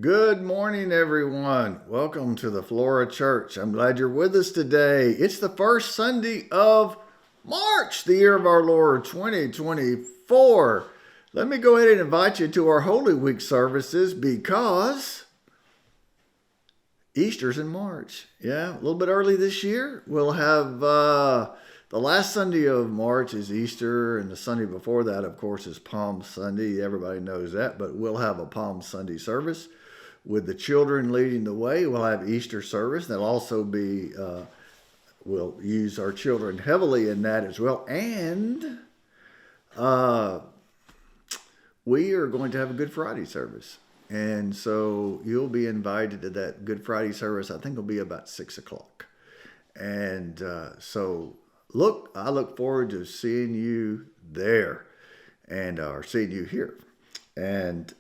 Good morning, everyone. Welcome to the Flora Church. I'm glad you're with us today. It's the first Sunday of March, the year of our Lord 2024. Let me go ahead and invite you to our Holy Week services because Easter's in March. Yeah, a little bit early this year. We'll have the last Sunday of March is Easter, and the Sunday before that, of course, is Palm Sunday. Everybody knows that, but we'll have a Palm Sunday service with the children leading the way. We'll have Easter service. There'll also be, we'll use our children heavily in that as well. And we are going to have a Good Friday service. And so you'll be invited to that Good Friday service. I think it'll be about 6 o'clock. And so I look forward to seeing you there or seeing you here. And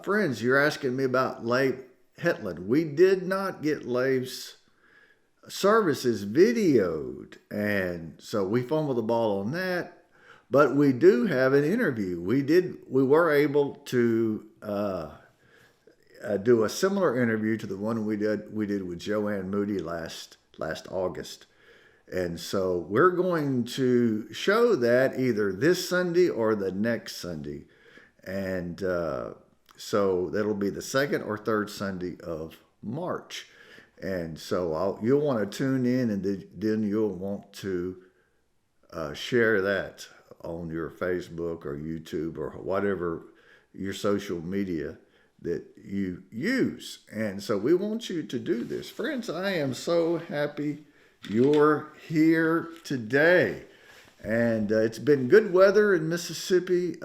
friends, you're asking me about Leif Hetland. We did not get Leif's services videoed, and so we fumbled the ball on that. But we do have an interview. We were able to do a similar interview to the one we did with Joanne Moody last August. And so we're going to show that either this Sunday or the next Sunday. And so that'll be the second or third Sunday of March. And so you'll want to tune in, and then you'll want to share that on your Facebook or YouTube or whatever your social media that you use. And so we want you to do this. Friends, I am so happy you're here today. And it's been good weather in Mississippi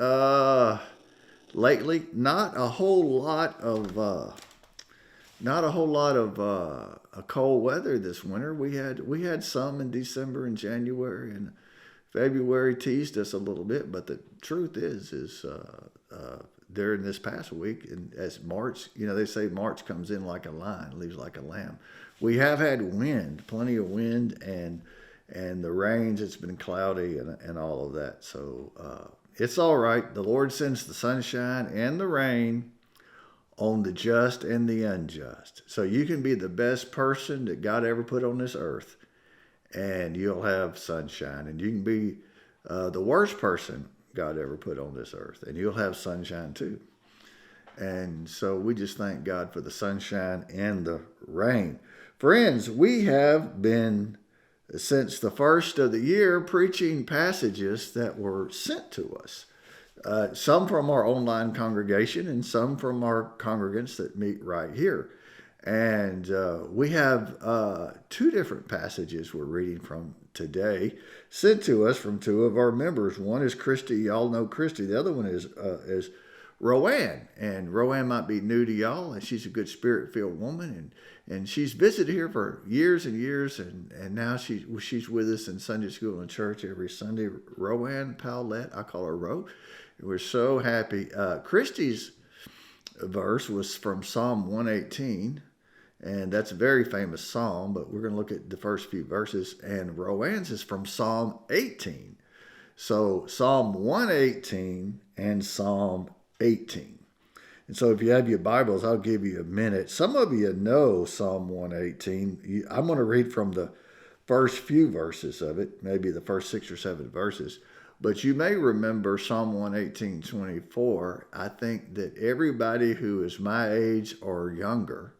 lately. Not a whole lot of cold weather this winter. We had some in December and January, and February teased us a little bit. But the truth is during this past week, and as March, they say March comes in like a lion, leaves like a lamb. We have had wind, plenty of wind, and the rains. It's been cloudy and all of that. So it's all right. The Lord sends the sunshine and the rain on the just and the unjust. So you can be the best person that God ever put on this earth, and you'll have sunshine. And you can be the worst person God ever put on this earth, and you'll have sunshine too. And so we just thank God for the sunshine and the rain. Friends, we have been, since the first of the year, preaching passages that were sent to us. Some from our online congregation and some from our congregants that meet right here. And we have two different passages we're reading from today, sent to us from two of our members. One is Christy. Y'all know Christy. The other one is Roanne. And Roanne might be new to y'all, and she's a good spirit-filled woman. And she's visited here for years and years, and now she's with us in Sunday school and church every Sunday. Roanne Powlett, I call her Ro. We're so happy. Christy's verse was from Psalm 118, and that's a very famous psalm, but we're going to look at the first few verses. And Roanne's is from Psalm 18. So Psalm 118 and Psalm 18. And so if you have your Bibles, I'll give you a minute. Some of you know Psalm 118. I'm going to read from the first few verses of it, maybe the first 6 or 7 verses. But you may remember Psalm 118:24. I think that everybody who is my age or younger,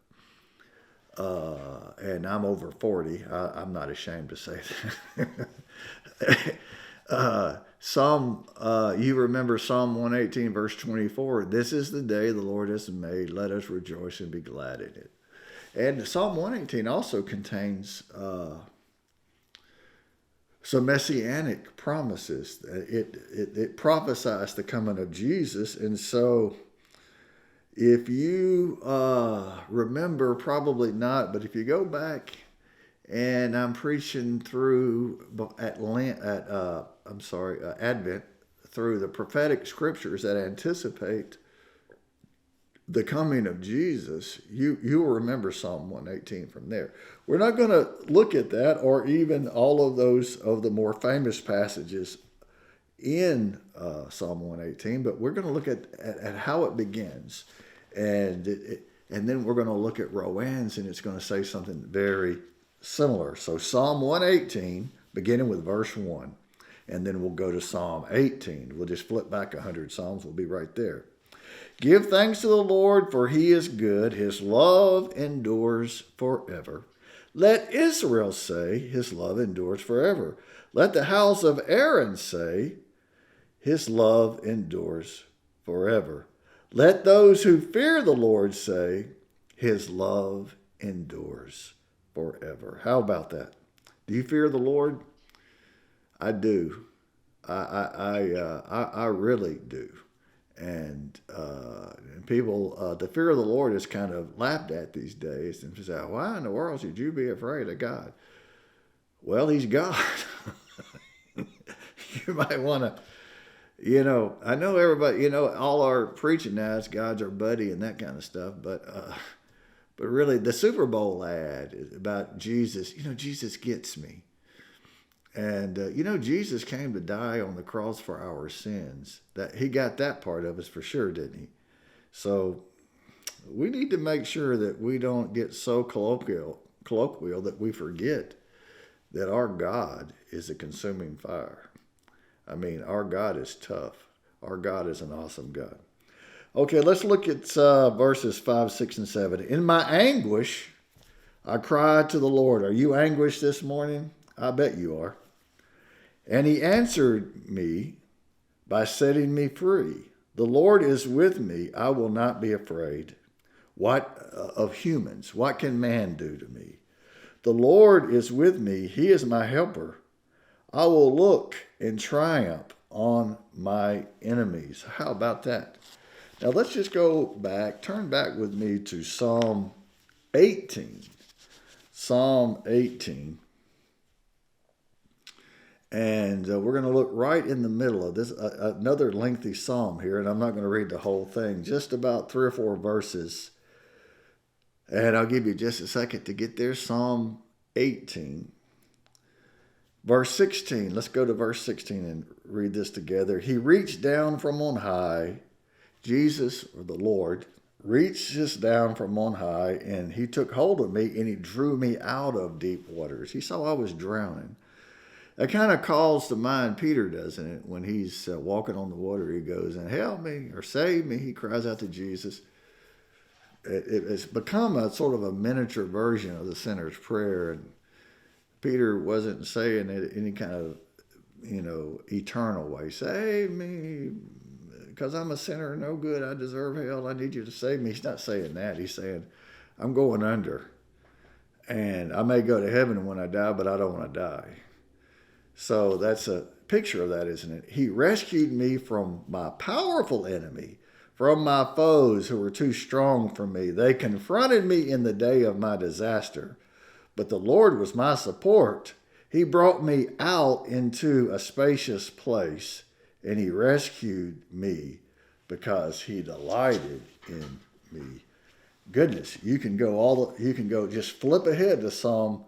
and I'm over 40, I'm not ashamed to say that. You remember Psalm 118, verse 24. This is the day the Lord has made. Let us rejoice and be glad in it. And Psalm 118 also contains some messianic promises. It prophesies the coming of Jesus. And so if you remember, probably not, but if you go back, and I'm preaching through Advent, through the prophetic scriptures that anticipate the coming of Jesus, you will remember Psalm 118 from there. We're not going to look at that or even all of those of the more famous passages in Psalm 118, but we're going to look at how it begins. And And then we're going to look at Rowan's, and it's going to say something very similar. So Psalm 118, beginning with verse 1. And then we'll go to Psalm 18. We'll just flip back 100 Psalms. We'll be right there. Give thanks to the Lord, for he is good. His love endures forever. Let Israel say, his love endures forever. Let the house of Aaron say, his love endures forever. Let those who fear the Lord say, his love endures forever. How about that? Do you fear the Lord? I do. I really do. And people, the fear of the Lord is kind of laughed at these days. And say, why in the world should you be afraid of God? Well, he's God. You might want to, I know everybody, all our preaching now is God's our buddy and that kind of stuff. But really, the Super Bowl ad is about Jesus. Jesus gets me. And, Jesus came to die on the cross for our sins. That he got that part of us for sure, didn't he? So we need to make sure that we don't get so colloquial that we forget that our God is a consuming fire. I mean, our God is tough. Our God is an awesome God. Okay, let's look at verses 5, 6, and 7. In my anguish, I cried to the Lord. Are you anguished this morning? I bet you are. And he answered me by setting me free. The Lord is with me. I will not be afraid. What of humans? What can man do to me? The Lord is with me. He is my helper. I will look in triumph on my enemies. How about that? Now let's just go back. Turn back with me to Psalm 18. Psalm 18. And we're going to look right in the middle of this, another lengthy psalm here, and I'm not going to read the whole thing, just about 3 or 4 verses. And I'll give you just a second to get there. Psalm 18, verse 16. Let's go to verse 16 and read this together. He reached down from on high. Jesus, or the Lord, reaches down from on high, and he took hold of me, and he drew me out of deep waters. He saw I was drowning. That kind of calls to mind Peter, doesn't it? When he's walking on the water, he goes, and help me or save me. He cries out to Jesus. It's become a sort of a miniature version of the sinner's prayer. And Peter wasn't saying it in any kind of, eternal way. Save me because I'm a sinner, no good. I deserve hell. I need you to save me. He's not saying that. He's saying, I'm going under. And I may go to heaven when I die, but I don't want to die. So that's a picture of that, isn't it? He rescued me from my powerful enemy, from my foes who were too strong for me. They confronted me in the day of my disaster, but the Lord was my support. He brought me out into a spacious place, and he rescued me because he delighted in me. Goodness, you can go just flip ahead to Psalm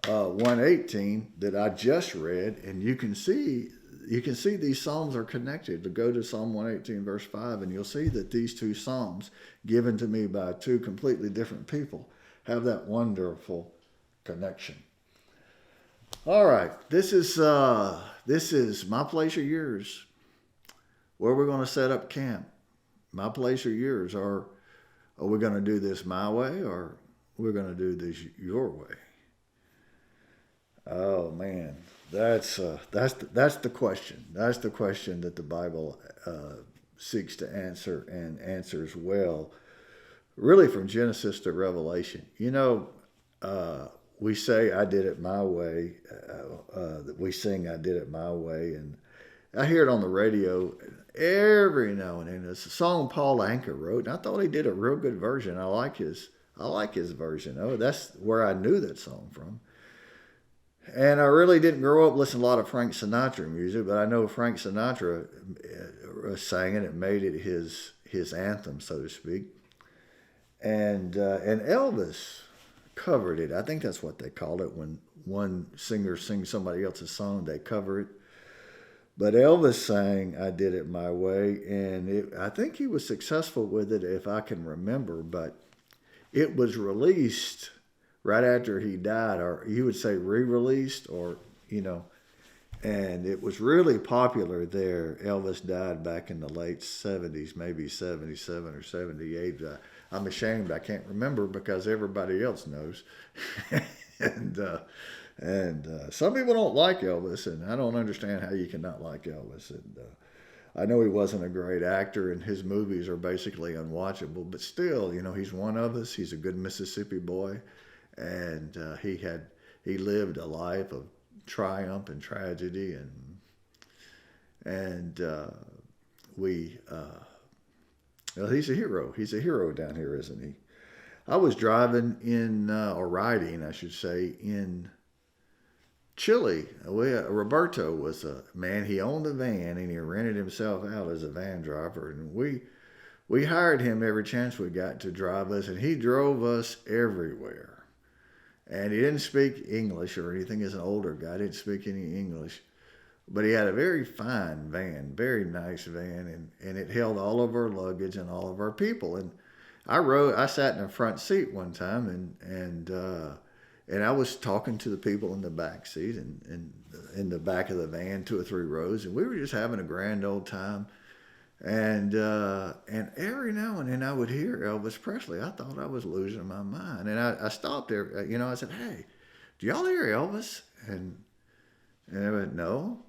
118 that I just read, and you can see these psalms are connected. To go to Psalm 118 verse 5, and you'll see that these two psalms given to me by two completely different people have that wonderful connection. All right, this is my place or yours. Where we're going to set up camp. My place or yours. Are we going to do this my way, or we're going to do this your way? Oh man, that's the question. That's the question that the Bible seeks to answer, and answers well, really from Genesis to Revelation. We say I did it my way. We sing I did it my way, and I hear it on the radio every now and then. It's a song Paul Anka wrote, and I thought he did a real good version. I like his version. Oh, that's where I knew that song from. And I really didn't grow up listening to a lot of Frank Sinatra music, but I know Frank Sinatra sang it and made it his anthem, so to speak. And Elvis covered it. I think that's what they call it when one singer sings somebody else's song, they cover it. But Elvis sang "I Did It My Way," and I think he was successful with it, if I can remember. But it was released right after he died, or you would say re-released, or you know, and it was really popular there. Elvis died back in the late '70s, maybe '77 or '78. I'm ashamed I can't remember because everybody else knows, and some people don't like Elvis, and I don't understand how you cannot like Elvis. And I know he wasn't a great actor, and his movies are basically unwatchable. But still, he's one of us. He's a good Mississippi boy, and he lived a life of triumph and tragedy, and we. Well, he's a hero. He's a hero down here, isn't he? I was driving or riding, I should say, in Chile. Roberto was a man. He owned a van and he rented himself out as a van driver, and we hired him every chance we got to drive us, and he drove us everywhere. And he didn't speak English or anything. He's an older guy. Didn't speak any English, but he had a very fine van, very nice van, and it held all of our luggage and all of our people. And I sat in the front seat one time, and I was talking to the people in the back seat and in the back of the van, 2 or 3 rows, and we were just having a grand old time. And every now and then I would hear Elvis Presley. I thought I was losing my mind, and I stopped there. I said, "Hey, do y'all hear Elvis?" And they went, "No."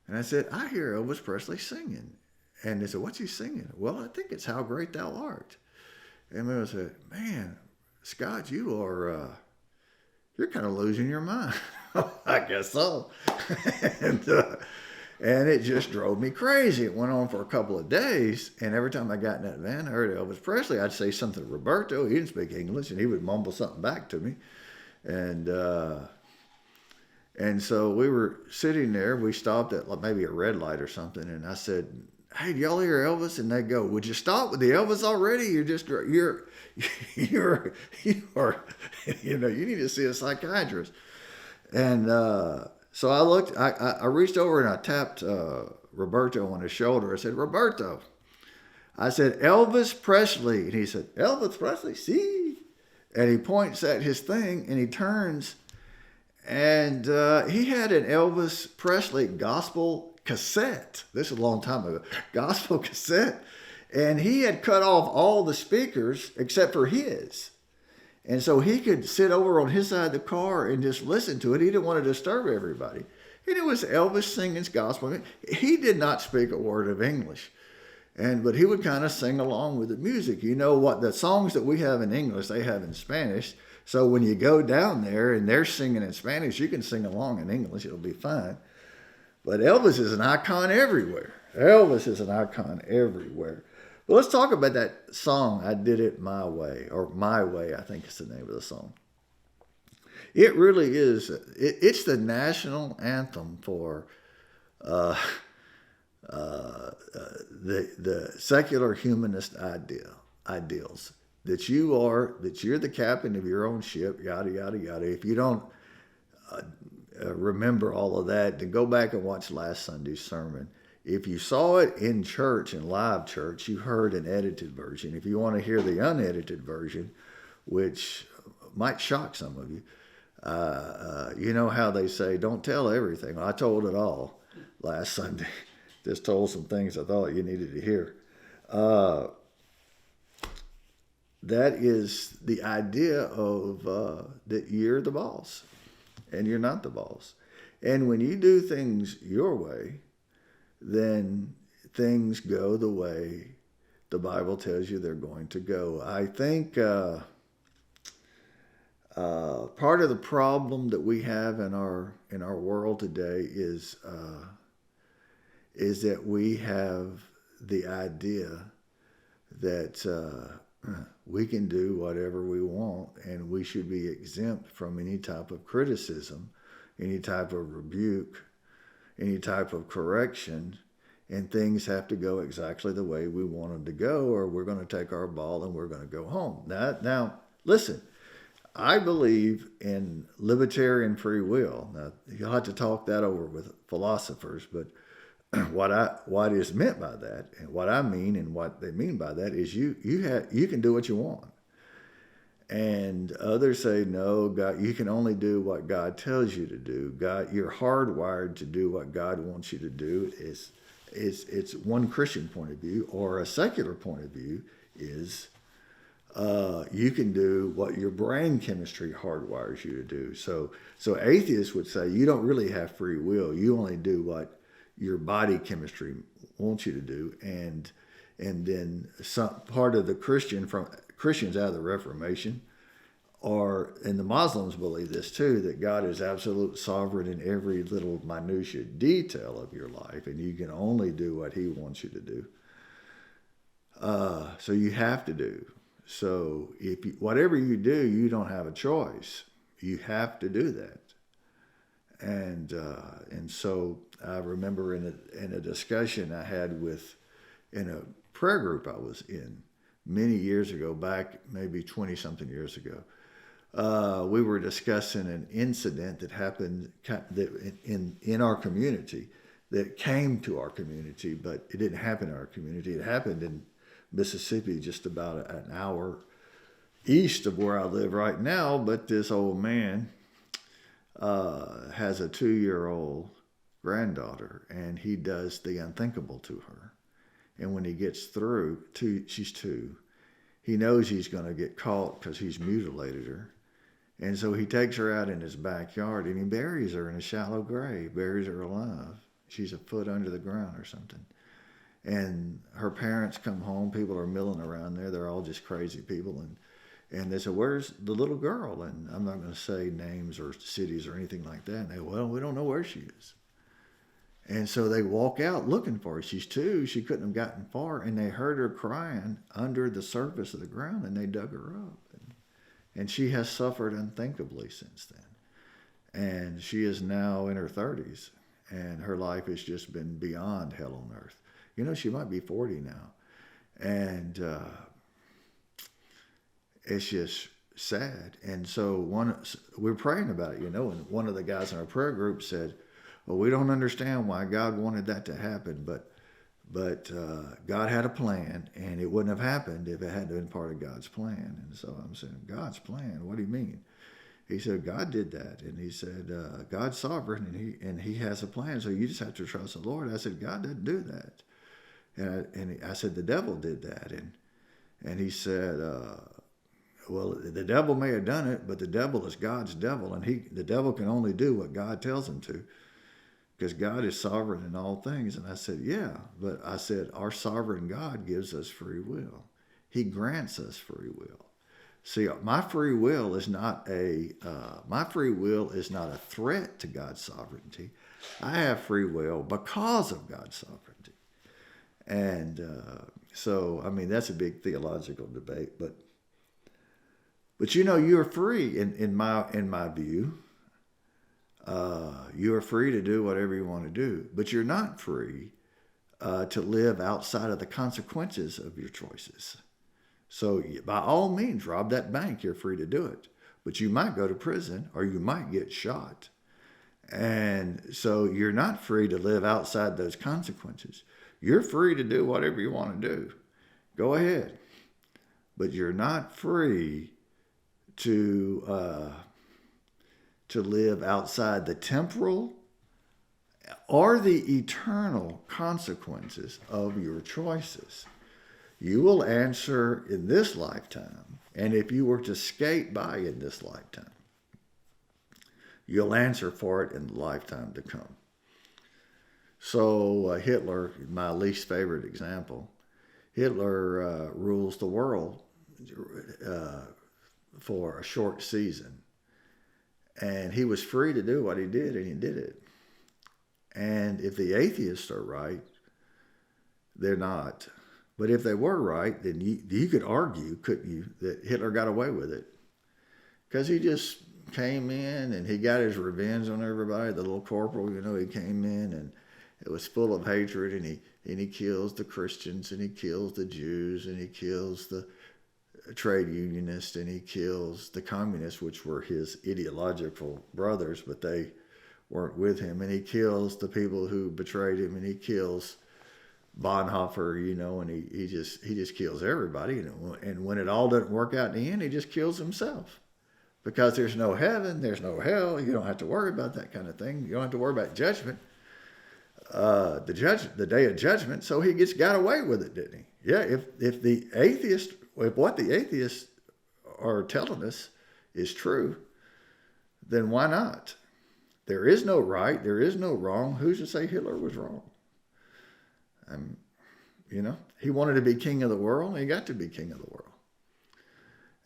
And I said, "I hear Elvis Presley singing." And they said, "What's he singing?" "Well, I think it's How Great Thou Art." And I said, "Man, Scott, you're kind of losing your mind." I guess so. and it just drove me crazy. It went on for a couple of days, and every time I got in that van, I heard Elvis Presley. I'd say something to Roberto. He didn't speak English, and he would mumble something back to me. And so we were sitting there. We stopped at maybe a red light or something, and I said, "Hey, do y'all hear Elvis?" And they go, "Would you stop with the Elvis already? You need to see a psychiatrist." And so I reached over and I tapped Roberto on his shoulder. I said, "Roberto," I said, "Elvis Presley." And he said, "Elvis Presley, see?" And he points at his thing and he turns, and he had an Elvis Presley gospel cassette. This is a long time ago. Gospel cassette. And he had cut off all the speakers except for his. And so he could sit over on his side of the car and just listen to it. He didn't want to disturb everybody. And it was Elvis singing his gospel. He did not speak a word of English. But he would kind of sing along with the music. You know what? The songs that we have in English, they have in Spanish. So when you go down there and they're singing in Spanish, you can sing along in English. It'll be fine. But Elvis is an icon everywhere. Elvis is an icon everywhere. But let's talk about that song, "I Did It My Way," or "My Way," I think is the name of the song. It really is. It's the national anthem for the secular humanist ideals. That you're the captain of your own ship, yada, yada, yada. If you don't remember all of that, then go back and watch last Sunday's sermon. If you saw it in church, in live church, you heard an edited version. If you want to hear the unedited version, which might shock some of you, you know how they say, don't tell everything. Well, I told it all last Sunday. Just told some things I thought you needed to hear. That is the idea of that you're the boss and you're not the boss. And when you do things your way, then things go the way the Bible tells you they're going to go. I think part of the problem that we have in our world today is that we have the idea that we can do whatever we want, and we should be exempt from any type of criticism, any type of rebuke, any type of correction, and things have to go exactly the way we want them to go, or we're going to take our ball and we're going to go home. Now, listen, I believe in libertarian free will. Now, you'll have to talk that over with philosophers, but what is meant by that, and what I mean, and what they mean by that is you can do what you want, and others say no, God, you can only do what God tells you to do. God, you're hardwired to do what God wants you to do. It's one Christian point of view, or a secular point of view is you can do what your brain chemistry hardwires you to do. So atheists would say you don't really have free will. You only do what your body chemistry wants you to do, and then some part of the Christians out of the Reformation, and the Muslims believe this too, that God is absolute sovereign in every little minutiae detail of your life, and you can only do what He wants you to do. So you have to do. So whatever you do, you don't have a choice. You have to do that. And so I remember in a discussion I had in a prayer group I was in many years ago, back maybe 20-something years ago, we were discussing an incident that happened in our community, that came to our community, but it didn't happen in our community. It happened in Mississippi, just about an hour east of where I live right now. But this old man has a 2-year-old granddaughter, and he does the unthinkable to her. And when he gets through, she's 2, he knows he's going to get caught because he's mutilated her. And so he takes her out in his backyard and he buries her in a shallow grave, buries her alive. She's a foot under the ground or something. And her parents come home. People are milling around there. They're all just crazy people. And they said, "Where's the little girl?" And I'm not going to say names or cities or anything like that. And they, "Well, we don't know where she is." And so they walk out looking for her. She's 2. She couldn't have gotten far. And they heard her crying under the surface of the ground, and they dug her up. And she has suffered unthinkably since then. And she is now in her 30s. And her life has just been beyond hell on earth. She might be 40 now. And it's just sad. And so we're praying about it, and one of the guys in our prayer group said, "Well, we don't understand why God wanted that to happen, but God had a plan, and it wouldn't have happened if it hadn't been part of God's plan." And so I'm saying, "God's plan? What do you mean?" He said, "God did that." And he said, "God's sovereign, and he has a plan, so you just have to trust the Lord." I said, "God didn't do that." And I said, "The devil did that." And he said, "Well, the devil may have done it, but the devil is God's devil, and the devil can only do what God tells him to, because God is sovereign in all things." And I said, "Yeah, but," I said, "our sovereign God gives us free will. He grants us free will. See, my free will is not a threat to God's sovereignty. I have free will because of God's sovereignty." And so, I mean, that's a big theological debate, but you're free in my view. You are free to do whatever you want to do, but you're not free to live outside of the consequences of your choices. So by all means, rob that bank. You're free to do it, but you might go to prison or you might get shot. And so you're not free to live outside those consequences. You're free to do whatever you want to do. Go ahead. But you're not free to live outside the temporal or the eternal consequences of your choices. You will answer in this lifetime, and if you were to skate by in this lifetime, you'll answer for it in the lifetime to come. So Hitler, my least favorite example, Hitler rules the world for a short season. And he was free to do what he did, and he did it. And if the atheists are right, they're not. But if they were right, then you could argue, couldn't you, that Hitler got away with it? Because he just came in and he got his revenge on everybody. The little corporal, he came in and it was full of hatred, and he kills the Christians, and he kills the Jews, and he kills the trade unionists, and he kills the communists, which were his ideological brothers, but they weren't with him, and he kills the people who betrayed him, and he kills Bonhoeffer, and he just kills everybody, and when it all doesn't work out in the end, he just kills himself. Because there's no heaven, there's no hell. You don't have to worry about that kind of thing. You don't have to worry about judgment, the day of judgment. So he got away with it, didn't he? Yeah. If what the atheists are telling us is true, then why not? There is no right. There is no wrong. Who's to say Hitler was wrong? He wanted to be king of the world, and he got to be king of the world.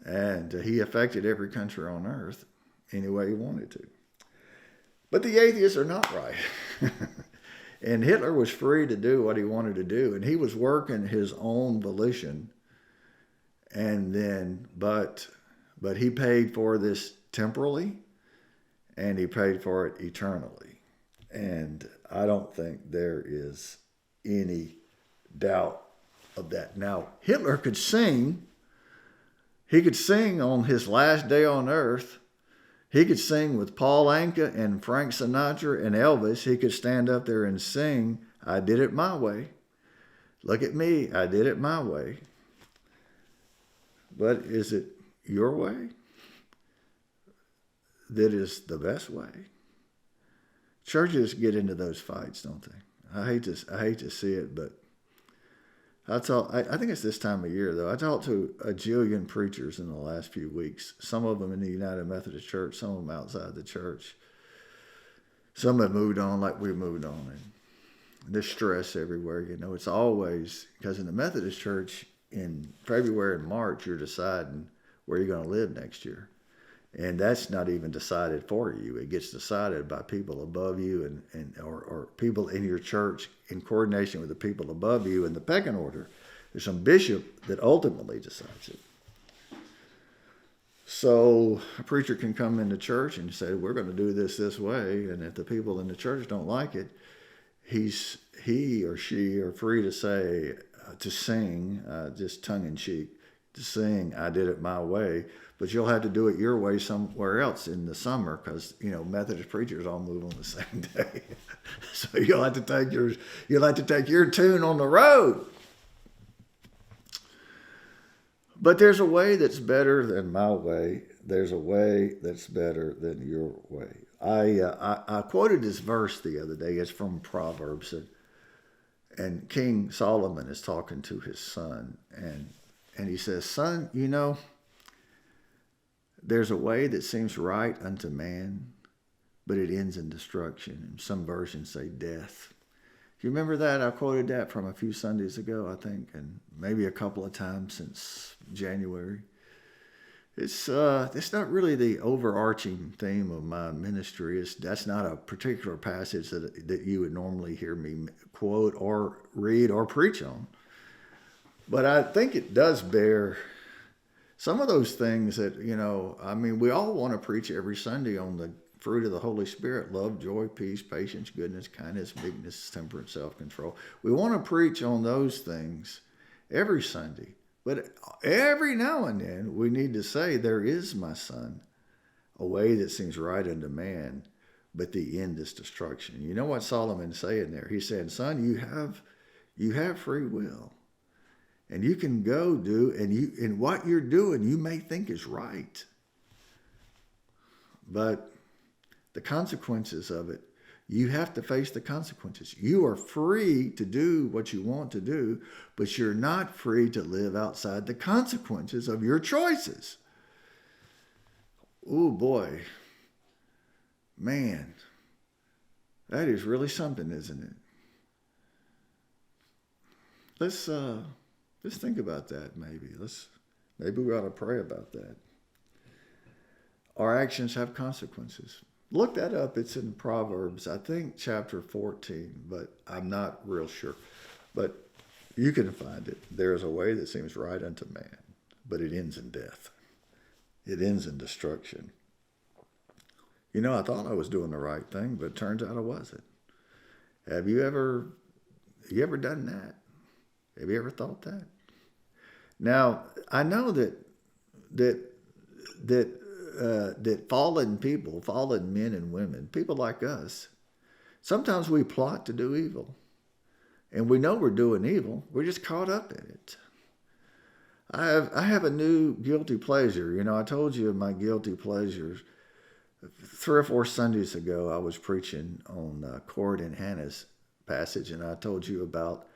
And he affected every country on earth any way he wanted to. But the atheists are not right. And Hitler was free to do what he wanted to do. And he was working his own volition. And then, but he paid for this temporally, and he paid for it eternally. And I don't think there is any doubt of that. Now, Hitler could sing. He could sing on his last day on earth. He could sing with Paul Anka and Frank Sinatra and Elvis. He could stand up there and sing, "I did it my way. Look at me, I did it my way." But is it your way that is the best way? Churches get into those fights, don't they? I hate to see it, but I think it's this time of year, though. I talked to a jillion preachers in the last few weeks, some of them in the United Methodist Church, some of them outside the church. Some have moved on like we moved on. And there's stress everywhere. It's always, because in the Methodist Church, in February and March, you're deciding where you're going to live next year. And that's not even decided for you. It gets decided by people above you or people in your church in coordination with the people above you in the pecking order. There's some bishop that ultimately decides it. So a preacher can come into church and say, "We're going to do this way," and if the people in the church don't like it, he or she are free to say, to sing, just tongue in cheek, to sing, "I did it my way." But you'll have to do it your way somewhere else in the summer, because Methodist preachers all move on the same day. So you'll have to take your tune on the road. But there's a way that's better than my way. There's a way that's better than your way. I quoted this verse the other day. It's from Proverbs, and King Solomon is talking to his son, and he says, "Son, there's a way that seems right unto man, but it ends in destruction." And some versions say death. Do you remember that? I quoted that from a few Sundays ago, I think, and maybe a couple of times since January. It's not really the overarching theme of my ministry. That's not a particular passage that you would normally hear me quote or read or preach on. But I think it does bear some of those things that, we all want to preach every Sunday on the fruit of the Holy Spirit: love, joy, peace, patience, goodness, kindness, meekness, temperance, self-control. We want to preach on those things every Sunday. But every now and then we need to say, "There is, my son, a way that seems right unto man, but the end is destruction." You know what Solomon's saying there? He's saying, "Son, you have free will. And you can go do, and what you're doing you may think is right. But the consequences of it, you have to face the consequences. You are free to do what you want to do, but you're not free to live outside the consequences of your choices." Oh boy. Man, that is really something, isn't it? Let's think about that maybe. Maybe we ought to pray about that. Our actions have consequences. Look that up. It's in Proverbs, I think chapter 14, but I'm not real sure. But you can find it. There is a way that seems right unto man, but it ends in death. It ends in destruction. I thought I was doing the right thing, but it turns out I wasn't. Have you ever done that? Have you ever thought that? Now, I know that that fallen people, fallen men and women, people like us, sometimes we plot to do evil. And we know we're doing evil. We're just caught up in it. I have a new guilty pleasure. You know, I told you my guilty pleasures. 3 or 4 Sundays ago, I was preaching on Cord and Hannah's passage, and I told you about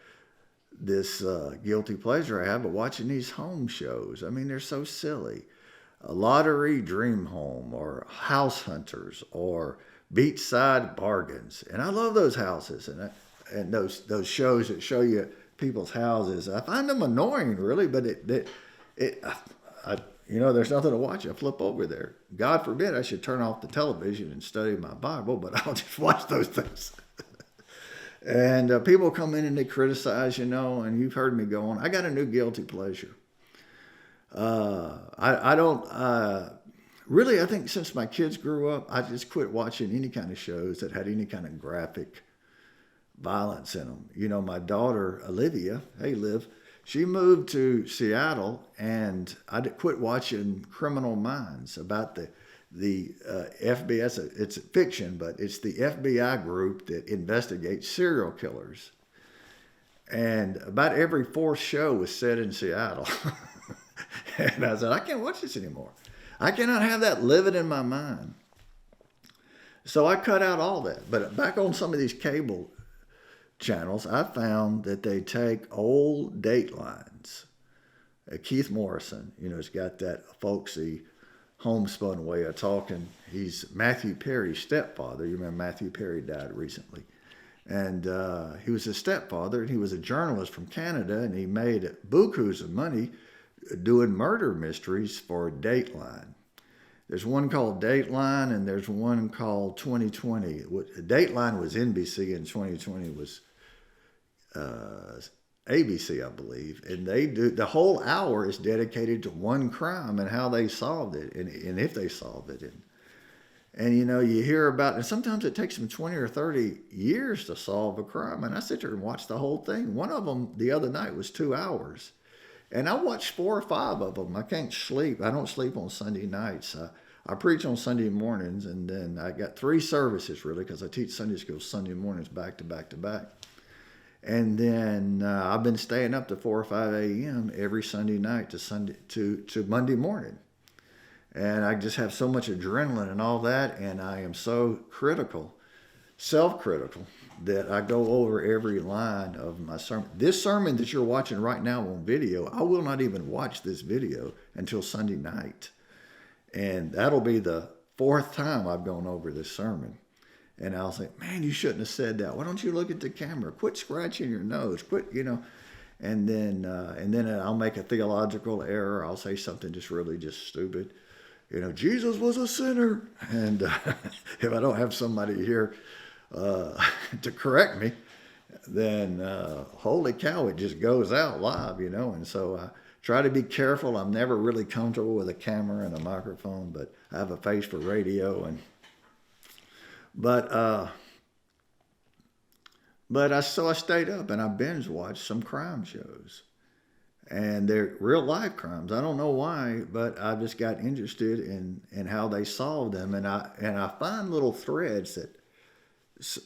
this guilty pleasure I have of watching these home shows. I mean, they're so silly. A Lottery Dream Home, or House Hunters, or Beachside Bargains. And I love those houses and those shows that show you people's houses. I find them annoying, really, but there's nothing to watch. I flip over there. God forbid I should turn off the television and study my Bible, but I'll just watch those things. And people come in and they criticize, and you've heard me go on. I got a new guilty pleasure. I don't really. I think since my kids grew up, I just quit watching any kind of shows that had any kind of graphic violence in them. My daughter Olivia, hey Liv, she moved to Seattle, and I quit watching Criminal Minds about the FBI. It's fiction, but it's the FBI group that investigates serial killers. And about every 4th show was set in Seattle. And I said, I can't watch this anymore. I cannot have that living in my mind. So I cut out all that. But back on some of these cable channels, I found that they take old Datelines. Keith Morrison, has got that folksy homespun way of talking. He's Matthew Perry's stepfather. You remember Matthew Perry died recently. And he was his stepfather, and he was a journalist from Canada, and he made bukus of money doing murder mysteries for Dateline. There's one called Dateline, and there's one called 2020. Dateline was NBC, and 2020 was ABC, I believe. And they do, the whole hour is dedicated to one crime and how they solved it, and if they solved it. And you hear about, and sometimes it takes them 20 or 30 years to solve a crime. And I sit there and watch the whole thing. One of them the other night was 2 hours. And I watched 4 or 5 of them. I can't sleep. I don't sleep on Sunday nights. I preach on Sunday mornings, and then I got 3 services, really, because I teach Sunday school Sunday mornings back to back to back. And then I've been staying up to 4 or 5 a.m. every Sunday night to Monday morning. And I just have so much adrenaline and all that, and I am so critical, self-critical, that I go over every line of my sermon. This sermon that you're watching right now on video, I will not even watch this video until Sunday night. And that'll be the 4th time I've gone over this sermon. And I'll say, man, you shouldn't have said that. Why don't you look at the camera? Quit scratching your nose. Quit, And then I'll make a theological error. I'll say something just stupid. Jesus was a sinner. And if I don't have somebody here to correct me, then holy cow, it just goes out live, And so I try to be careful. I'm never really comfortable with a camera and a microphone, but I have a face for radio. But I stayed up and I binge watched some crime shows. And they're real life crimes. I don't know why, but I just got interested in how they solved them. And I find little threads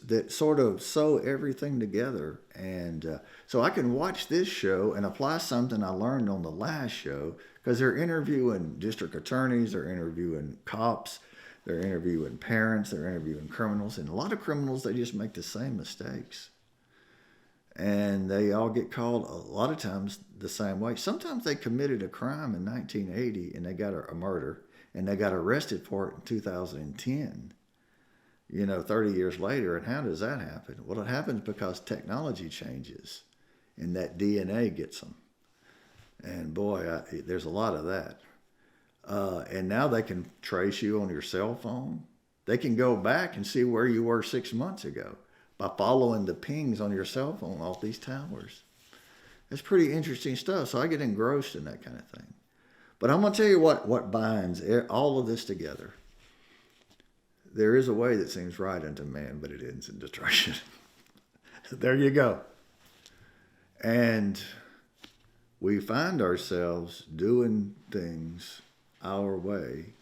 that sort of sew everything together. And so I can watch this show and apply something I learned on the last show, because they're interviewing district attorneys, they're interviewing cops, they're interviewing parents, they're interviewing criminals. And a lot of criminals, they just make the same mistakes. And they all get called a lot of times the same way. Sometimes they committed a crime in 1980 and they got a murder, and they got arrested for it in 2010. 30 years later. And how does that happen? Well, it happens because technology changes and that DNA gets them. And boy, there's a lot of that. And now they can trace you on your cell phone. They can go back and see where you were 6 months ago by following the pings on your cell phone off these towers. It's pretty interesting stuff. So I get engrossed in that kind of thing. But I'm going to tell you what binds all of this together. There is a way that seems right unto man, but it ends in destruction. There you go. And we find ourselves doing things our way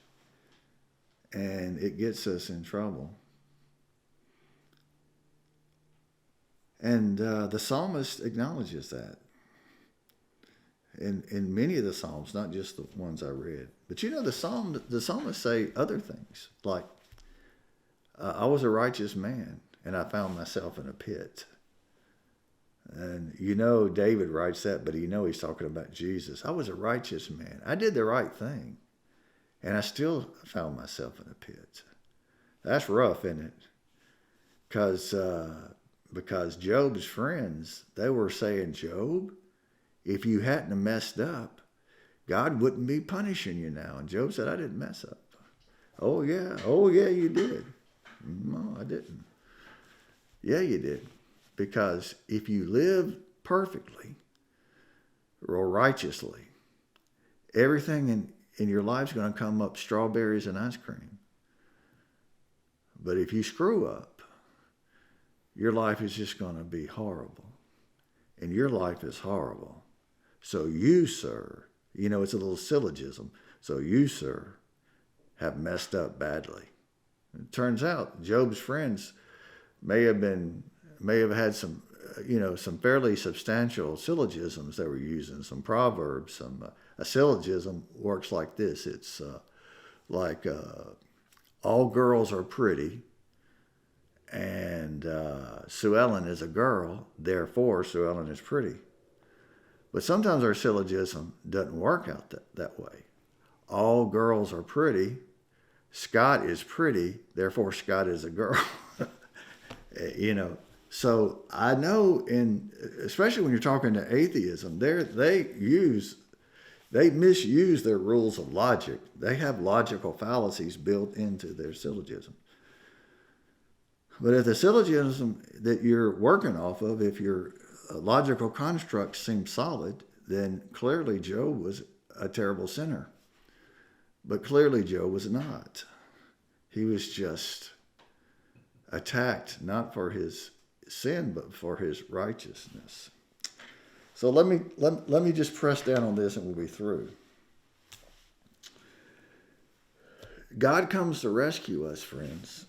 and it gets us in trouble. And the psalmist acknowledges that in many of the psalms, not just the ones I read. But you know, the psalmists say other things like, "I was a righteous man, and I found myself in a pit." And you know, David writes that, but you know he's talking about Jesus. "I was a righteous man. I did the right thing, and I still found myself in a pit." That's rough, isn't it? Because Job's friends, they were saying, "Job, if you hadn't have messed up, God wouldn't be punishing you now." And Job said, "I didn't mess up." "Oh yeah, you did." "No, I didn't." "Yeah, you did. Because if you live perfectly or righteously, everything in your life's going to come up strawberries and ice cream. But if you screw up, your life is just going to be horrible. And your life is horrible. So you, sir," you know, it's a little syllogism. "So you, sir, have messed up badly." It turns out Job's friends may have had some, some fairly substantial syllogisms they were using, some proverbs. A syllogism works like this. It's like all girls are pretty, and Sue Ellen is a girl, therefore Sue Ellen is pretty. But sometimes our syllogism doesn't work out that way. All girls are pretty, Scott is pretty, therefore Scott is a girl. So I know, especially when you're talking to atheism, they misuse their rules of logic. They have logical fallacies built into their syllogism. But if the syllogism that you're working off of, if your logical construct seems solid, then clearly Job was a terrible sinner. But clearly Job was not. He was just attacked not for his sin, but for his righteousness. So let me just press down on this and we'll be through. God comes to rescue us, friends.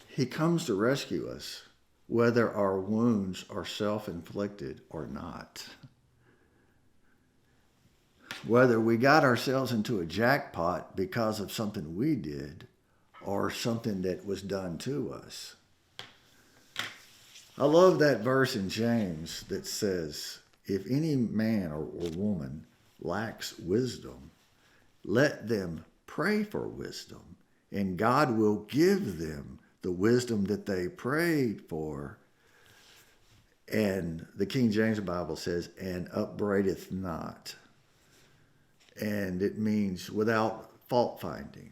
He comes to rescue us whether our wounds are self-inflicted or not. Whether we got ourselves into a jackpot because of something we did or something that was done to us. I love that verse in James that says, "If any man or woman lacks wisdom, let them pray for wisdom, and God will give them the wisdom that they prayed for." And the King James Bible says, "and upbraideth not." And it means without fault finding.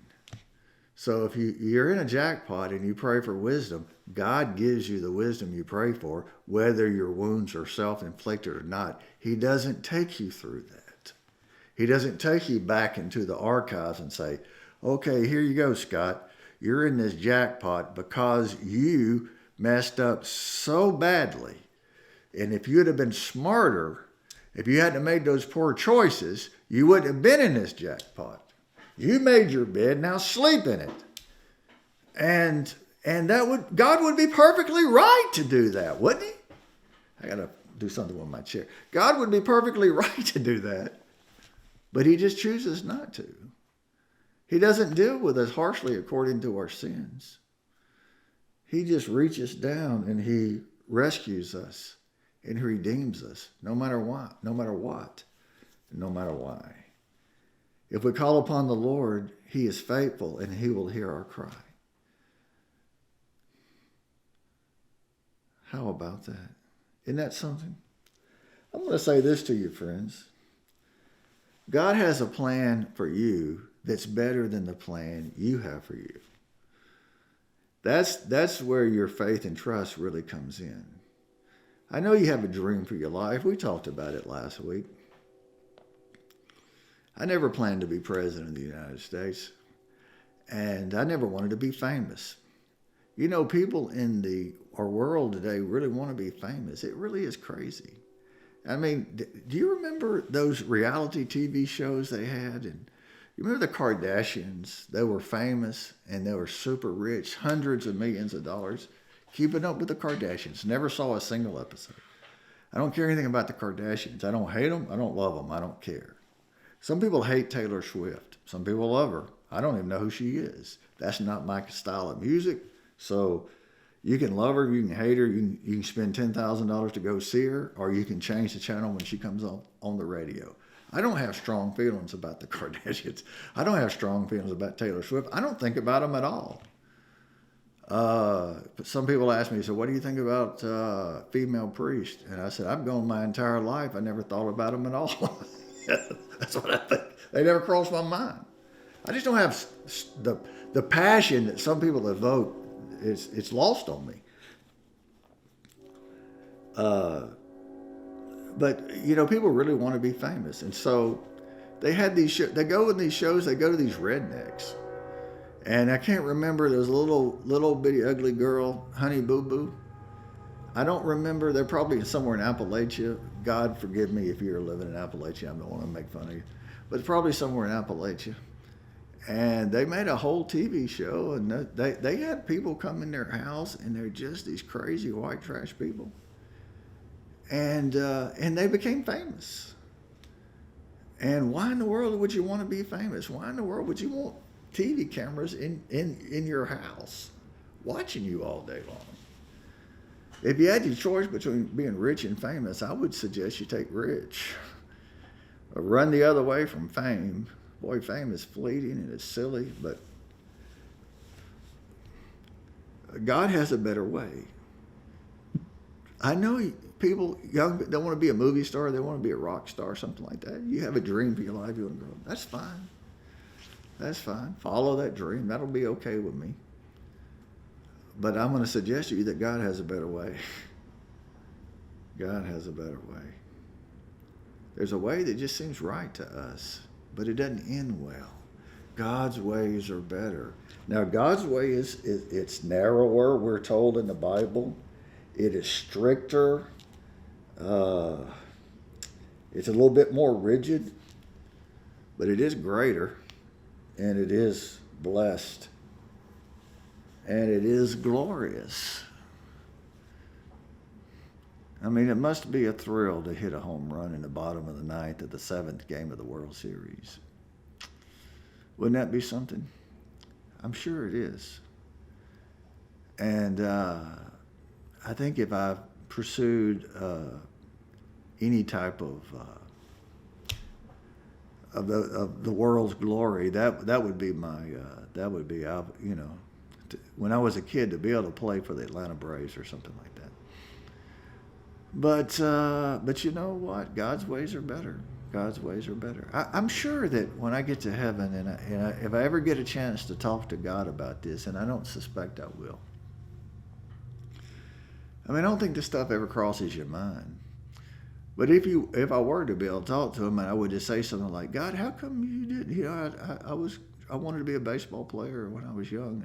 So if you're in a jackpot and you pray for wisdom, God gives you the wisdom you pray for, whether your wounds are self-inflicted or not. He doesn't take you through that. He doesn't take you back into the archives and say, "Okay, here you go, Scott. You're in this jackpot because you messed up so badly. And if you'd have been smarter, if you hadn't made those poor choices, you wouldn't have been in this jackpot. You made your bed, now sleep in it." And God would be perfectly right to do that, wouldn't he? I got to do something with my chair. God would be perfectly right to do that, but he just chooses not to. He doesn't deal with us harshly according to our sins. He just reaches down and he rescues us and he redeems us no matter what, no matter why. If we call upon the Lord, he is faithful and he will hear our cry. How about that? Isn't that something? I'm going to say this to you, friends. God has a plan for you that's better than the plan you have for you. That's where your faith and trust really comes in. I know you have a dream for your life. We talked about it last week. I never planned to be president of the United States, and I never wanted to be famous. You know, people in our world today really want to be famous. It really is crazy. I mean, do you remember those reality TV shows they had? And You remember the Kardashians? They were famous and they were super rich, hundreds of millions of dollars. Keeping Up with the Kardashians. Never saw a single episode. I don't care anything about the Kardashians. I don't hate them. I don't love them. I don't care. Some people hate Taylor Swift. Some people love her. I don't even know who she is. That's not my style of music. So you can love her, you can hate her, you can spend $10,000 to go see her, or you can change the channel when she comes on the radio. I don't have strong feelings about the Kardashians. I don't have strong feelings about Taylor Swift. I don't think about them at all. But some people ask me, so what do you think about female priests? And I said, I've gone my entire life. I never thought about them at all. That's what I think. They never crossed my mind. I just don't have the passion that some people evoke. It's lost on me. But you know, people really want to be famous, and so they had these. They go in these shows. They go to these rednecks. And I can't remember, there was a little bitty ugly girl, Honey Boo Boo. I don't remember, they're probably somewhere in Appalachia. God forgive me if you're living in Appalachia, I don't want to make fun of you. But it's probably somewhere in Appalachia. And they made a whole TV show, and they had people come in their house, and they're just these crazy white trash people. And they became famous. And why in the world would you want to be famous? Why in the world would you want TV cameras in your house watching you all day long? If you had your choice between being rich and famous, I would suggest you take rich. Or run the other way from fame. Boy, fame is fleeting and it's silly, but God has a better way. I know people, young, don't want to be a movie star, they want to be a rock star, something like that. You have a dream for your life, you want to grow. That's fine. That's fine. Follow that dream. That'll be okay with me. But I'm going to suggest to you that God has a better way. God has a better way. There's a way that just seems right to us, but it doesn't end well. God's ways are better. Now, God's way it's narrower, we're told in the Bible. It is stricter. It's a little bit more rigid, but it is greater. And it is blessed. And it is glorious. I mean, it must be a thrill to hit a home run in the bottom of the ninth of the 7th game of the World Series. Wouldn't that be something? I'm sure it is. And I think if I pursued any type of the world's glory, that would be my when I was a kid, to be able to play for the Atlanta Braves or something like that. But you know what? God's ways are better. God's ways are better. I'm sure that when I get to heaven, and if I ever get a chance to talk to God about this, and I don't suspect I will. I mean, I don't think this stuff ever crosses your mind. But if I were to be able to talk to him, and I would just say something like, God, how come you didn't? You know, I wanted to be a baseball player when I was young,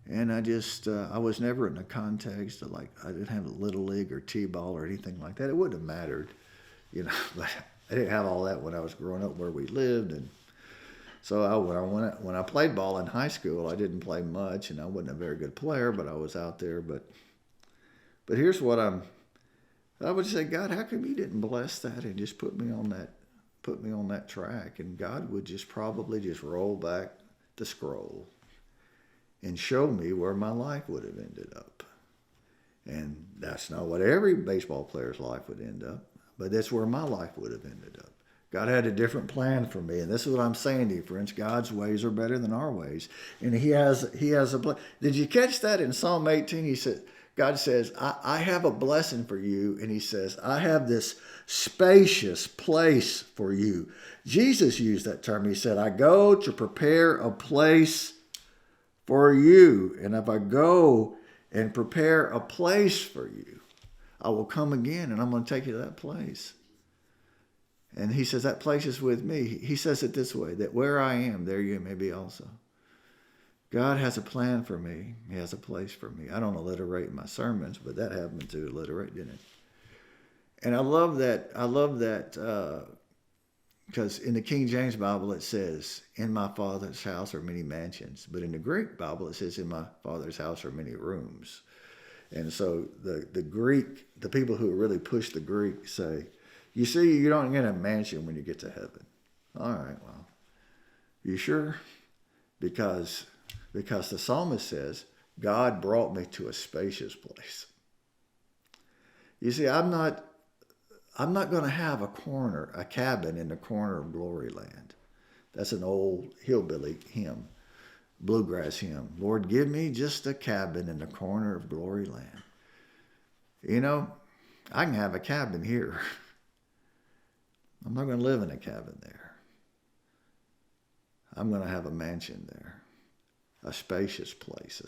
and I was never in the context of, like, I didn't have a little league or t-ball or anything like that. It wouldn't have mattered, you know. But I didn't have all that when I was growing up where we lived, and so when I played ball in high school, I didn't play much, and I wasn't a very good player, but I was out there. But here's what I would say, God, how come you didn't bless that and just put me on that track? And God would just probably just roll back the scroll and show me where my life would have ended up. And that's not what every baseball player's life would end up, but that's where my life would have ended up. God had a different plan for me, and this is what I'm saying to you, friends. God's ways are better than our ways, and He has a plan. Did you catch that in Psalm 18? He said, God says, I have a blessing for you. And He says, I have this spacious place for you. Jesus used that term. He said, I go to prepare a place for you. And if I go and prepare a place for you, I will come again and I'm going to take you to that place. And He says, that place is with me. He says it this way, that where I am, there you may be also. God has a plan for me. He has a place for me. I don't alliterate my sermons, but that happened to alliterate, didn't it? And I love that because in the King James Bible it says, "In my Father's house are many mansions," but in the Greek Bible it says, "In my Father's house are many rooms." And so the Greek, the people who really push the Greek say, "You see, you don't get a mansion when you get to heaven." All right, well, you sure? Because the psalmist says, "God brought me to a spacious place." You see, I'm not going to have a cabin in the corner of glory land. That's an old hillbilly hymn, bluegrass hymn. Lord, give me just a cabin in the corner of glory land. You know, I can have a cabin here. I'm not going to live in a cabin there. I'm going to have a mansion there, a spacious place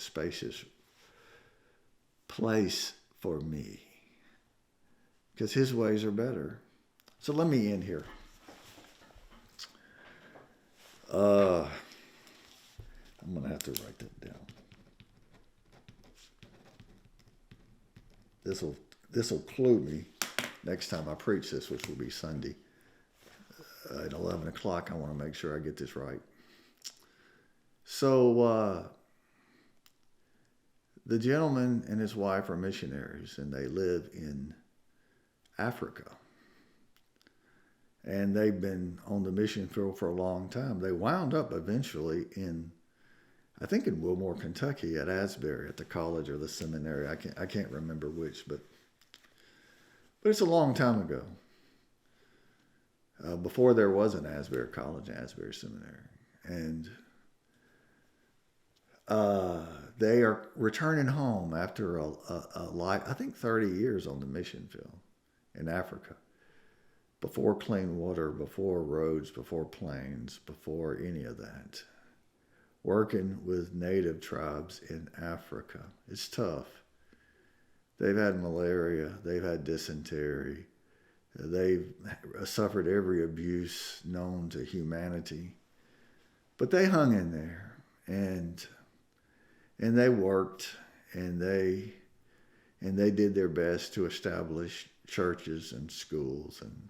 for me, because his ways are better. So let me end here. I'm going to have to write that down. This will clue me next time I preach this, which will be Sunday at 11 o'clock. I want to make sure I get this right. So the gentleman and his wife are missionaries, and they live in Africa. And they've been on the mission field for a long time. They wound up eventually I think in Wilmore, Kentucky, at Asbury, at the college or the seminary. I can't remember which, but it's a long time ago. Before there was an Asbury College and Asbury Seminary. And they are returning home after I think 30 years on the mission field in Africa. Before clean water, before roads, before planes, before any of that. Working with native tribes in Africa. It's tough. They've had malaria. They've had dysentery. They've suffered every abuse known to humanity. But they hung in there. And they worked. And they did their best to establish churches and schools and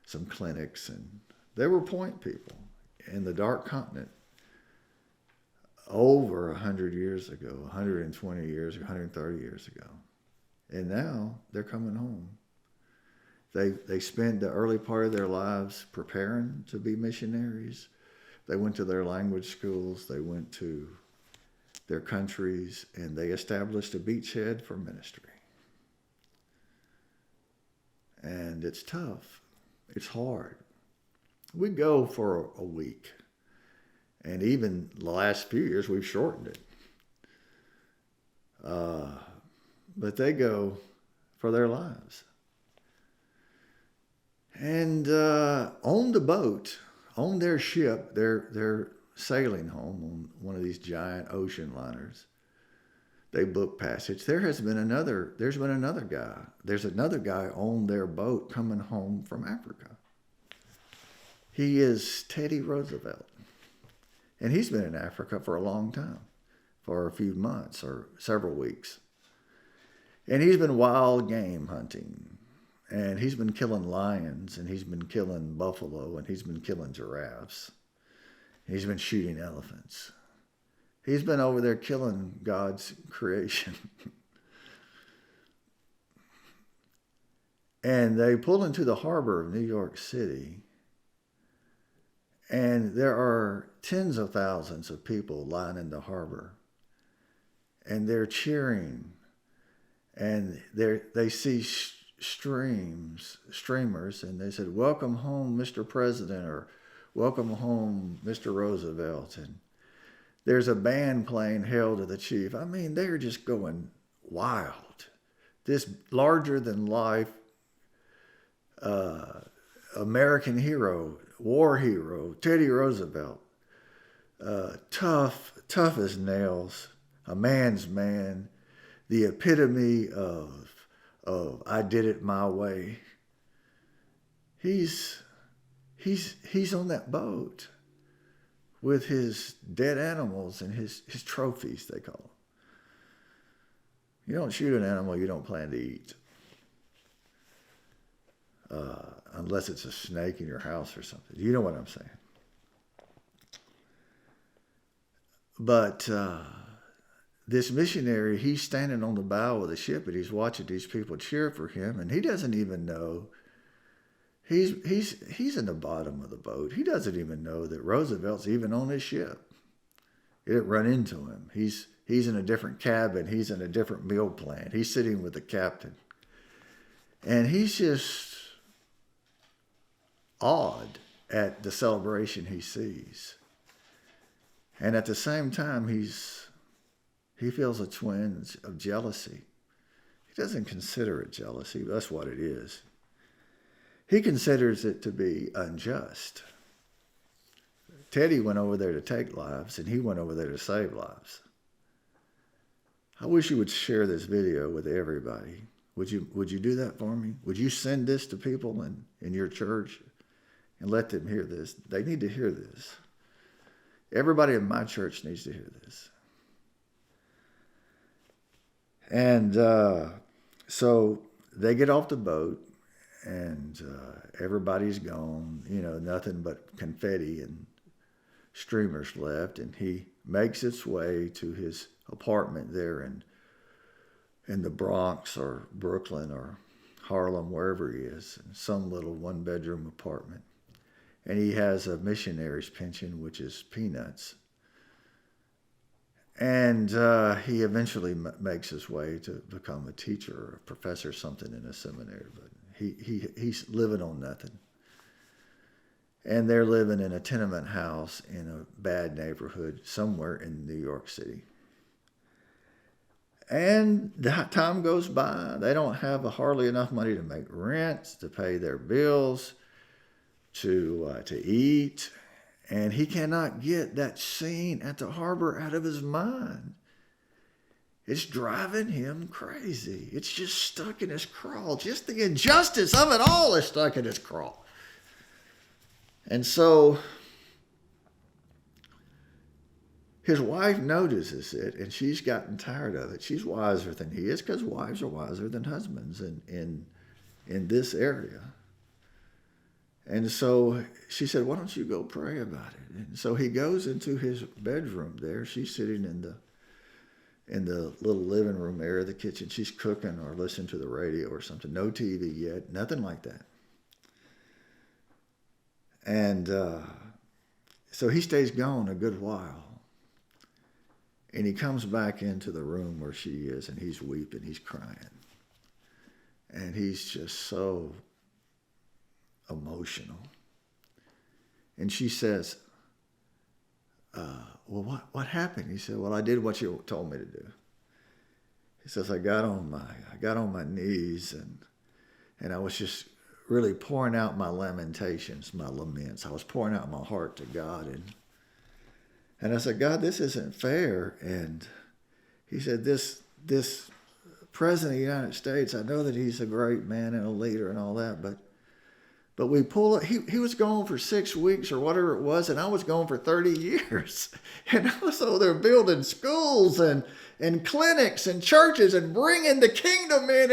some clinics. And they were point people in the dark continent. Over 100 years ago, 120 years, 130 years ago. And now they're coming home. They spent the early part of their lives preparing to be missionaries. They went to their language schools. They went to their countries, and they established a beachhead for ministry. And it's tough. It's hard. We go for a week. And even the last few years, we've shortened it. But they go for their lives. And on the boat, on their ship, they're sailing home on one of these giant ocean liners. They book passage. There's been another guy. There's another guy on their boat coming home from Africa. He is Teddy Roosevelt. And he's been in Africa for a long time, for a few months or several weeks. And he's been wild game hunting. And he's been killing lions, and he's been killing buffalo, and he's been killing giraffes. He's been shooting elephants. He's been over there killing God's creation. And they pull into the harbor of New York City. And there are tens of thousands of people lining the harbor. And they're cheering. And they see streamers, and they said, "Welcome home, Mr. President," or "Welcome home, Mr. Roosevelt." And there's a band playing "Hail to the Chief." I mean, they're just going wild. This larger-than-life American hero, war hero, Teddy Roosevelt, tough as nails, a man's man, the epitome of I did it my way. He's on that boat with his dead animals and his trophies, they call them. You don't shoot an animal you don't plan to eat. unless it's a snake in your house or something. You know what I'm saying? But this missionary, he's standing on the bow of the ship and he's watching these people cheer for him, and he doesn't even know. He's in the bottom of the boat. He doesn't even know that Roosevelt's even on his ship. It didn't run into him. He's in a different cabin. He's in a different meal plan. He's sitting with the captain. And he's just awed at the celebration he sees. And at the same time, he feels a twinge of jealousy. He doesn't consider it jealousy, but that's what it is. He considers it to be unjust. Teddy went over there to take lives, and he went over there to save lives. I wish you would share this video with everybody. Would you do that for me? Would you send this to people in your church and let them hear this? They need to hear this. Everybody in my church needs to hear this. And so they get off the boat, and everybody's gone. Nothing but confetti and streamers left. And he makes his way to his apartment there in the Bronx or Brooklyn or Harlem, wherever he is, in some little one-bedroom apartment. And he has a missionary's pension, which is peanuts. And he eventually makes his way to become a teacher or a professor or something in a seminary. But he's living on nothing. And they're living in a tenement house in a bad neighborhood somewhere in New York City. And time goes by. They don't have hardly enough money to make rent, to pay their bills, to eat. And he cannot get that scene at the harbor out of his mind. It's driving him crazy. It's just stuck in his craw. Just the injustice of it all is stuck in his craw. And so his wife notices it, and she's gotten tired of it. She's wiser than he is, because wives are wiser than husbands in this area. And so she said, "Why don't you go pray about it?" And so he goes into his bedroom there. She's sitting in the little living room area of the kitchen. She's cooking or listening to the radio or something. No TV yet, nothing like that. And so he stays gone a good while. And he comes back into the room where she is, and he's weeping, he's crying. And he's just so emotional. And she says, "Well, what happened?" He said, "Well, I did what you told me to do." He says, I got on my knees, and I was just really pouring out my lamentations, my laments. I was pouring out my heart to God, and I said, "God, this isn't fair." And he said, this president of the United States, I know that he's a great man and a leader and all that, but we pull it. He was gone for 6 weeks or whatever it was, and I was gone for 30 years. And so they're building schools and clinics and churches and bringing the kingdom in,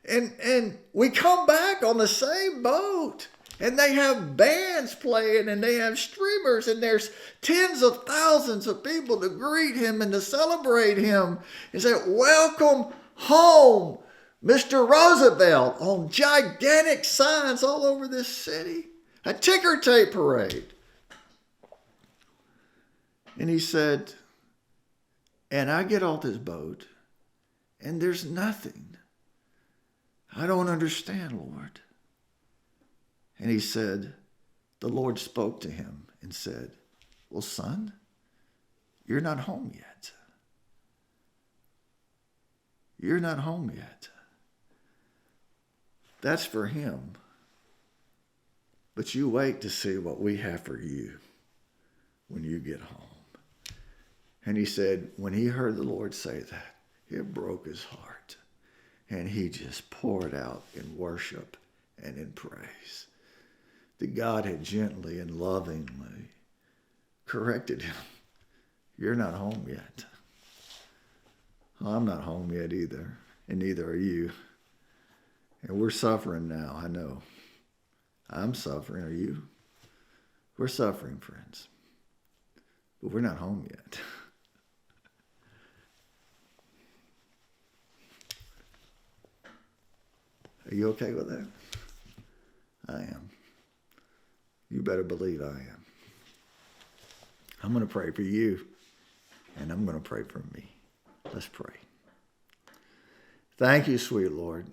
and we come back on the same boat. And they have bands playing, and they have streamers, and there's tens of thousands of people to greet him and to celebrate him and say, "Welcome home, Mr. Roosevelt," on gigantic signs all over this city. A ticker tape parade. And he said, and I get off this boat, and there's nothing. I don't understand, Lord. And he said, the Lord spoke to him and said, "Well, son, you're not home yet. You're not home yet. That's for him. But you wait to see what we have for you when you get home." And he said, when he heard the Lord say that, it broke his heart. And he just poured out in worship and in praise. That God had gently and lovingly corrected him. You're not home yet. Well, I'm not home yet either, and neither are you. And we're suffering now, I know. I'm suffering, are you? We're suffering, friends. But we're not home yet. Are you okay with that? I am. You better believe I am. I'm going to pray for you, and I'm going to pray for me. Let's pray. Thank you, sweet Lord.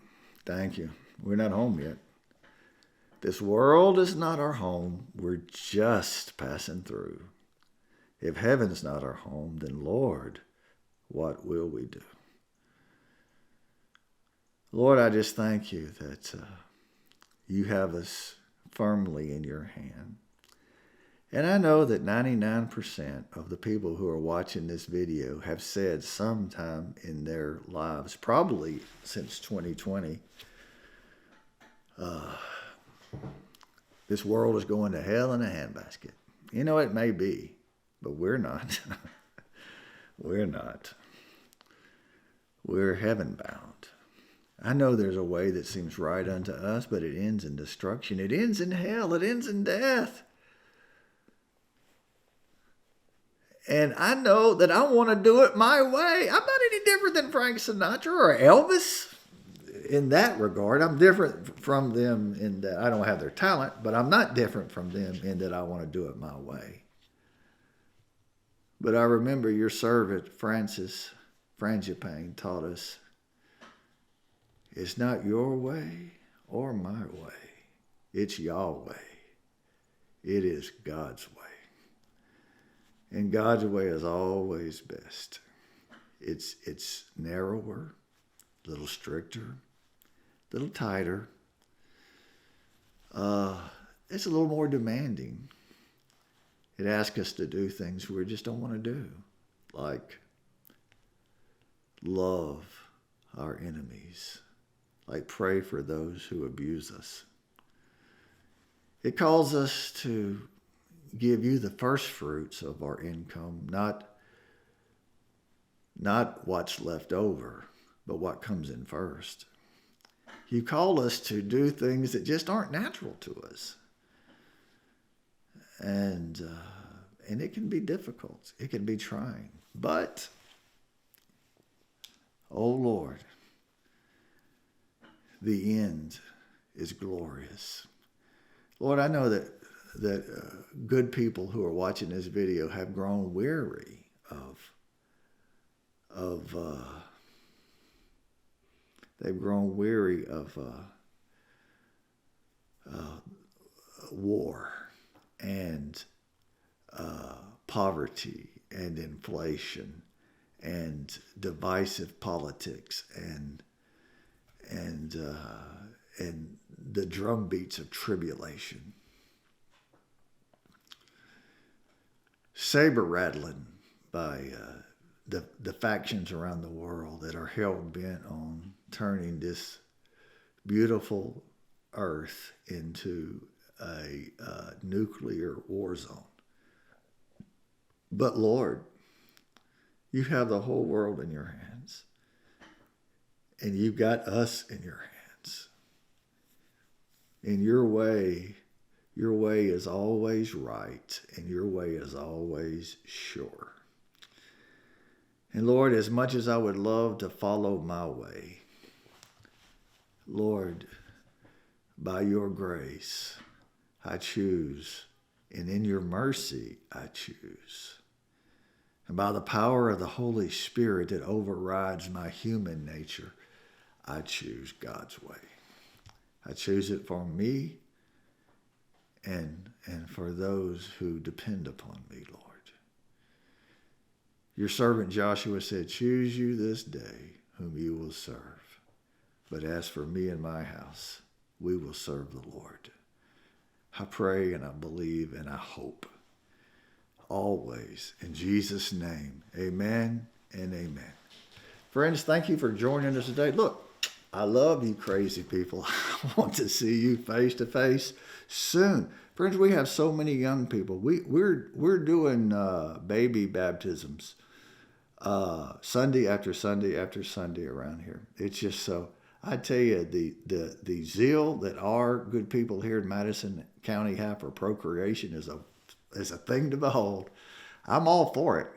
Thank you. We're not home yet. This world is not our home. We're just passing through. If heaven's not our home, then Lord, what will we do? Lord, I just thank you that you have us firmly in your hand. And I know that 99% of the people who are watching this video have said sometime in their lives, probably since 2020, this world is going to hell in a handbasket. You know, it may be, but we're not. We're not. We're heaven bound. I know there's a way that seems right unto us, but it ends in destruction. It ends in hell. It ends in death. And I know that I want to do it my way. I'm not any different than Frank Sinatra or Elvis in that regard. I'm different from them in that I don't have their talent, but I'm not different from them in that I want to do it my way. But I remember your servant, Francis Frangipane, taught us, it's not your way or my way. It's Yahweh. It is God's way. And God's way is always best. It's narrower, a little stricter, a little tighter. It's a little more demanding. It asks us to do things we just don't want to do, like love our enemies, like pray for those who abuse us. It calls us to give you the first fruits of our income, not what's left over, but what comes in first. You call us to do things that just aren't natural to us. And it can be difficult. It can be trying. But, oh Lord, the end is glorious. Lord, I know that good people who are watching this video have grown weary they've grown weary of war and poverty and inflation and divisive politics and the drumbeats of tribulation. Saber rattling by the factions around the world that are hell-bent on turning this beautiful earth into a nuclear war zone. But Lord, you have the whole world in your hands, and you've got us in your hands. In your way is always right, and your way is always sure. And Lord, as much as I would love to follow my way, Lord, by your grace, I choose, and in your mercy, I choose. And by the power of the Holy Spirit that overrides my human nature, I choose God's way. I choose it for me and for those who depend upon me, Lord. Your servant Joshua said, choose you this day whom you will serve. But as for me and my house, we will serve the Lord. I pray and I believe and I hope. Always. In Jesus' name, amen and amen. Friends, thank you for joining us today. Look, I love you crazy people. I want to see you face to face soon. Friends, we have so many young people. We're doing baby baptisms Sunday after Sunday after Sunday around here. It's just so. I tell you, the zeal that our good people here in Madison County have for procreation is a thing to behold. I'm all for it.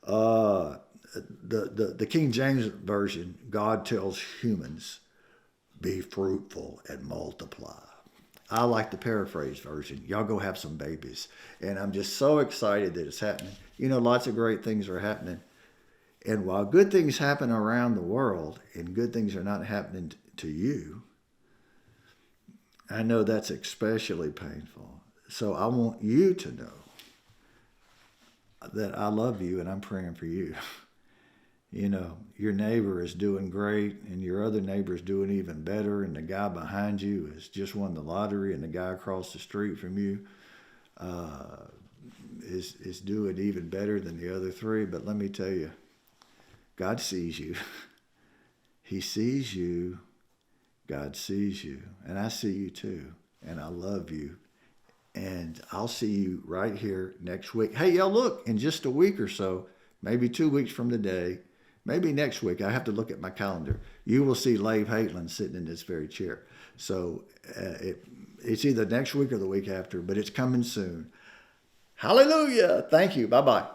Uh, the King James version, God tells humans, "Be fruitful and multiply." I like the paraphrase version. Y'all go have some babies, and I'm just so excited that it's happening. You know, lots of great things are happening. And while good things happen around the world and good things are not happening to you, I know that's especially painful. So I want you to know that I love you and I'm praying for you. You know, your neighbor is doing great and your other neighbor is doing even better, and the guy behind you has just won the lottery, and the guy across the street from you uh, is doing even better than the other three. But let me tell you, God sees you. He sees you. God sees you. And I see you too. And I love you. And I'll see you right here next week. Hey, y'all, look, in just a week or so, maybe 2 weeks from today, maybe next week, I have to look at my calendar, you will see Lave Haitland sitting in this very chair. So it's either next week or the week after, but it's coming soon. Hallelujah. Thank you. Bye-bye.